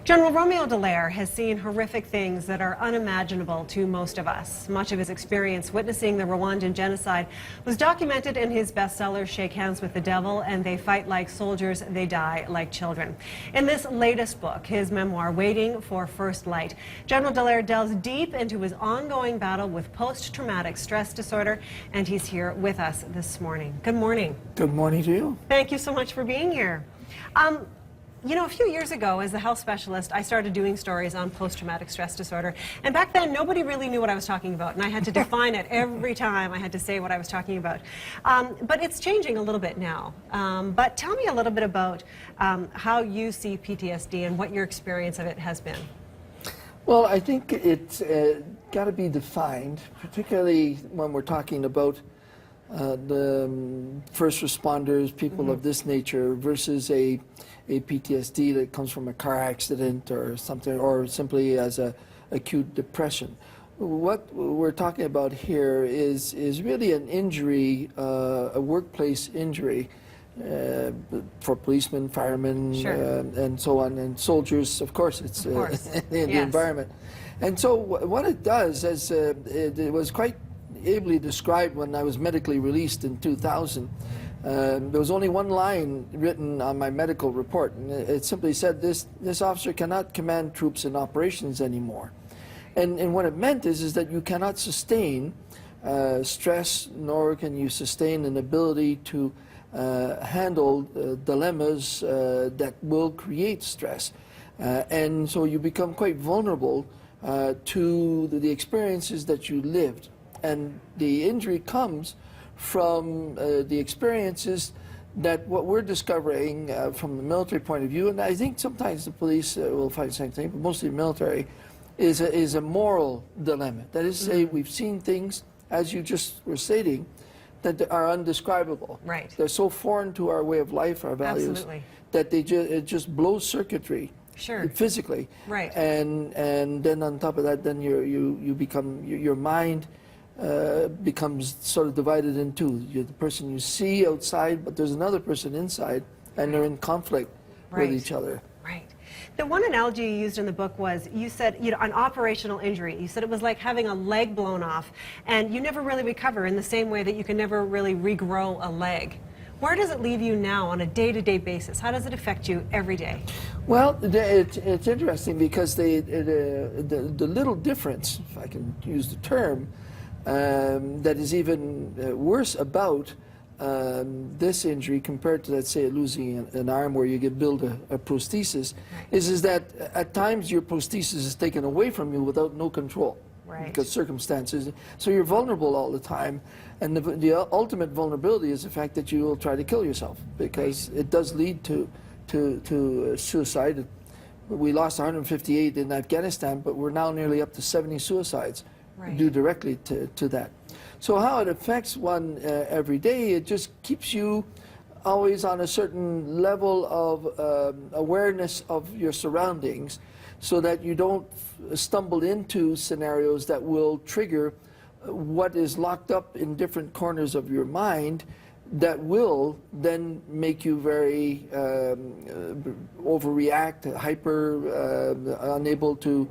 General Romeo Dallaire has seen horrific things that are unimaginable to most of us. Much of his experience witnessing the Rwandan genocide was documented in his bestseller, Shake Hands with the Devil, and They Fight Like Soldiers, They Die Like Children. In this latest book, his memoir, Waiting for First Light, General Dallaire delves deep into his ongoing battle with post-traumatic stress disorder, and he's here with us this morning. Good morning. Good morning to you. Thank you so much for being here. You know, a few years ago, as a health specialist, I started doing stories on post-traumatic stress disorder. And back then, nobody really knew what I was talking about. And I had to define it every time I had to say what I was talking about. But it's changing a little bit now. But tell me a little bit about how you see PTSD and what your experience of it has been. Well, I think it's got to be defined, particularly when we're talking about the first responders, people of this nature, versus a PTSD that comes from a car accident or something, or simply as a acute depression. What we're talking about here is really an injury, a workplace injury for policemen, firemen, and so on, and soldiers. Of course, it's in the environment. And so what it does, as it was quite ably described when I was medically released in 2000. There was only one line written on my medical report, and it simply said, this officer cannot command troops in operations anymore. And what it meant is that you cannot sustain stress, nor can you sustain an ability to handle dilemmas that will create stress. And so you become quite vulnerable to the experiences that you lived. And the injury comes from the experiences that what we're discovering from the military point of view, and I think sometimes the police will find the same thing, but mostly the military, is a moral dilemma. That is to say, we've seen things, as you just were stating, that are undescribable. Right. They're so foreign to our way of life, our values, that they it just blows circuitry. Sure. Physically. Right. And then on top of that, then you become, your mind becomes sort of divided in two. You're the person you see outside, but there's another person inside, and they're in conflict with each other. Right. The one analogy you used in the book was, you said, you know, an operational injury. You said it was like having a leg blown off, and you never really recover in the same way that you can never really regrow a leg. Where does it leave you now on a day-to-day basis? How does it affect you every day? Well, it's interesting because the little difference, if I can use the term, that is even worse about this injury compared to, let's say, losing an arm where you get build a prosthesis, is that at times your prosthesis is taken away from you without no control. Because circumstances, so you're vulnerable all the time, and the ultimate vulnerability is the fact that you will try to kill yourself, because it does lead to suicide. We lost 158 in Afghanistan, but we're now nearly up to 70 suicides due directly to that. So how it affects one every day, it just keeps you always on a certain level of awareness of your surroundings, so that you don't stumble into scenarios that will trigger what is locked up in different corners of your mind that will then make you very overreact, hyper, unable to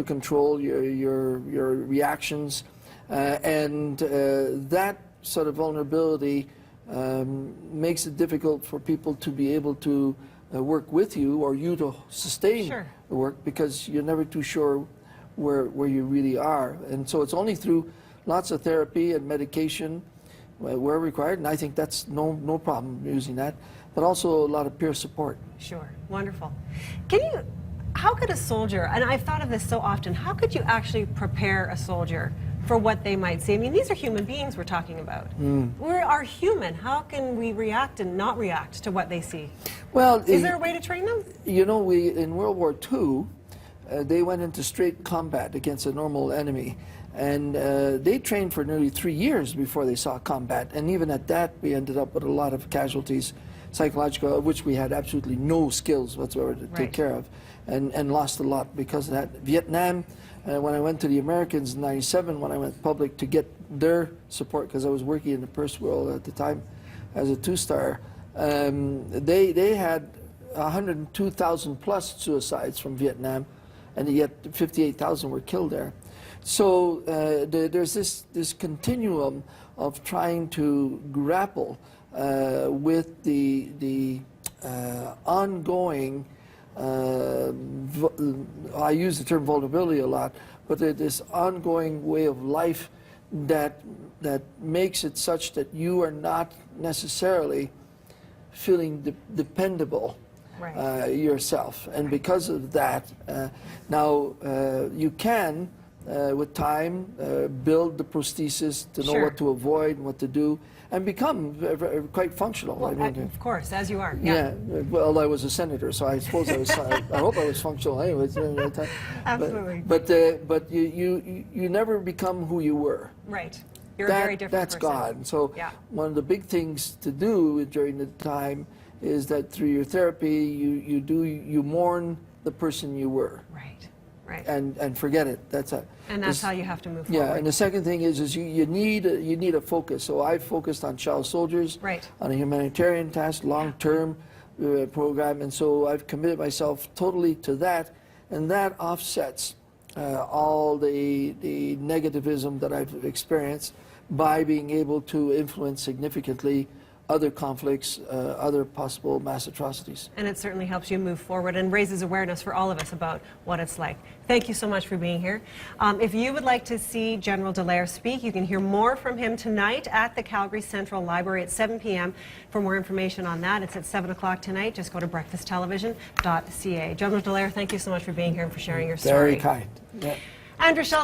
control your reactions. And that sort of vulnerability makes it difficult for people to be able to work with you, or you to sustain the work, because you're never too sure where you really are. And so it's only through lots of therapy and medication where required, and I think that's no problem using that, but also a lot of peer support. Sure, wonderful. How could a soldier, and I've thought of this so often, how could you actually prepare a soldier for what they might see? I mean, these are human beings we're talking about. We are human. How can we react and not react to what they see? Well, is there a way to train them? You know, in World War II, they went into straight combat against a normal enemy, and they trained for nearly 3 years before they saw combat, and even at that we ended up with a lot of casualties, psychological, of which we had absolutely no skills whatsoever to take care of, and lost a lot because of that. Vietnam, when I went to the Americans in '97, when I went public to get their support, because I was working in the First World at the time as a two-star, they had 102,000 plus suicides from Vietnam, and yet 58,000 were killed there. So there's this continuum of trying to grapple with the ongoing, I use the term vulnerability a lot, but this ongoing way of life that makes it such that you are not necessarily feeling dependable yourself. And because of that, now you can, with time, build the prosthesis to know what to avoid and what to do, and become quite functional. Well, I mean, of course, as you are. Yeah. Well, I was a senator, so I suppose I was. I hope I was functional, anyways. Absolutely. But you never become who you were. Right. You're a very different That's person. gone. So one of the big things to do during the time is that through your therapy, you mourn the person you were. Right. Right. And forget it. That's it. And that's how you have to move forward. Yeah, and the second thing is you need a focus. So I focused on child soldiers, on a humanitarian task, long-term program, and so I've committed myself totally to that, and that offsets all the negativism that I've experienced by being able to influence significantly other conflicts, other possible mass atrocities. And it certainly helps you move forward and raises awareness for all of us about what it's like. Thank you so much for being here. If you would like to see General Dallaire speak, you can hear more from him tonight at the Calgary Central Library at 7 p.m. For more information on that, it's at 7 o'clock tonight. Just go to breakfasttelevision.ca. General Dallaire, thank you so much for being here and for sharing your story. Very kind. Yeah. Andrew Schultz.